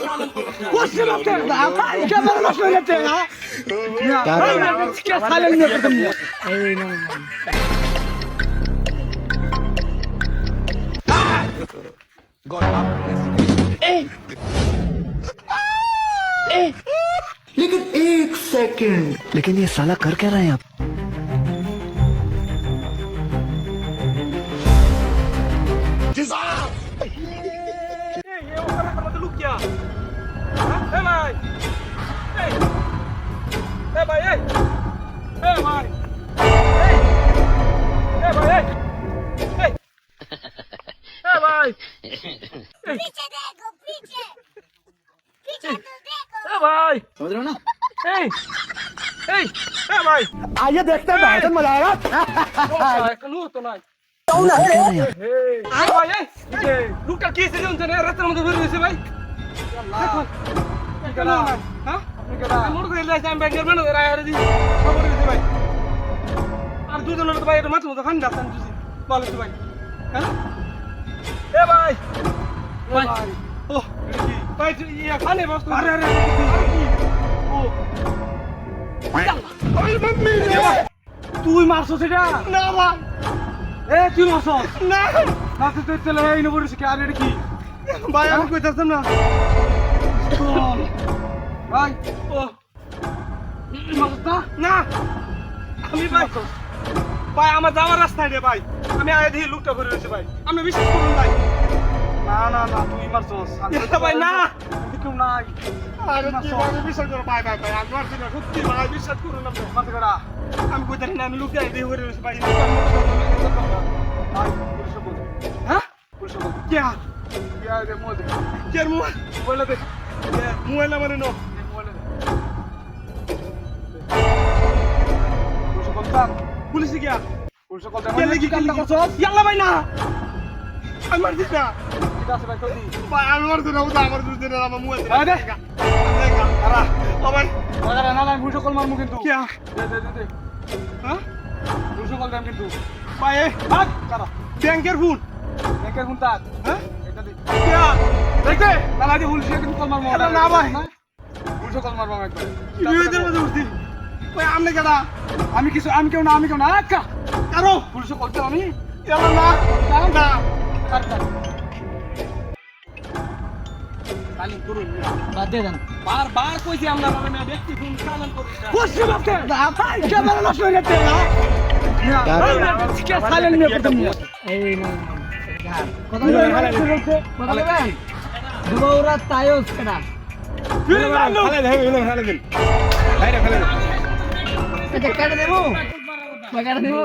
What's up there? I can't believe लेकिन एक second, लेकिन ये साला कर क्या रहा है आप? पीछे देखो पीछे पीछे तो देखो भाई समझ रहे हो ना? भाई आइए देखते हैं भाई, मजा आएगा। तो ना कर क्या रहे हैं आप? ভাই লোকটা কি ছিল জানেন রাতের মধ্যে বের হইছে ভাই দেখো কেন হ্যাঁ আপনি কেডা মোর কইলে যাই আমি ব্যাংকের ম্যানেজার আয়া রে দি খবর দিতে ভাই আর দুজনের তো ভাই এটা মাথা মতো খান দাস্তান তুই বলে তো ভাই হ্যাঁ এ ভাই ভাই ও ভাই ইয়া খানে বস আরে আরে ও ওই মাম্মি তুই মারছস এটা না ভাই এ তুই মারছস না নাতে তো চলে এই নবরে শিখে আর এটা কি ভাই আমি কইতাছম না ভাই ও মারছস না আমি ভাই ভাই আমার যাওয়ার রাস্তা রে ভাই আমি আগে দিয়ে লুকটা করে রয়েছে ভাই আপনি বিশ্বাস করুন ভাই না না না তুই মারছস ভাই না কেউ নাই আরে কি ভাই বিশ্বাস করো ভাই ভাই ভাই আমি মারছি না সত্যি ভাই বিশ্বাস করুন না মারতে করা আমি কইতাছি না আমি লুকটা দিয়ে করে রয়েছে ভাই ভাই পুলিশ বল হ্যাঁ পুলিশ বল क्या रे मोद क्या मुंह बोले दे मुंह ना माने नो बोले दे पुलिस बोलता पुलिस क्या पुलिस बोलता क्या लगी काम करछस याल्ला भाई ना আমি মার দিছ না ঠিক আছে ভাই কই ভাই আমি মার দিনা ওটা আমার দুই দিনের আমার মুয়ে দে দে আরা ও ভাই ওরা না না পুলিশ কল মারমু কিন্তু কি দে হ্যাঁ পুলিশ কল দাম কিন্তু ভাই এই ভাগ কারা ব্যাংকের ফোন তার হ্যাঁ এটা দে কি দেখতে না লাগে পুলিশ কিন্তু কল মারমু না ভাই পুলিশ কল মারমু একবার কি বিয়েদের মধ্যে উঠতি ভাই আমনে কেডা আমি কেউ না আচ্ছা কারো পুলিশ কলতে আমি এলা না না চালু করুন বাদ দে দেন বারবার কইছি আমরা না ব্যক্তি ফোন চালান করি না কোশ্চে বাতে ভাই ক্যামেরা নষ্ট হয়ে যাচ্ছে না क्या साइलेंट में पड़ते हैं ए ना यार কথা বলবেন দুবাউরা তায়স কেডা ফিরে মারলো ফেলে দিন বাইরে ফেলে দিন এটা কেটে দেবো কেটে দেবো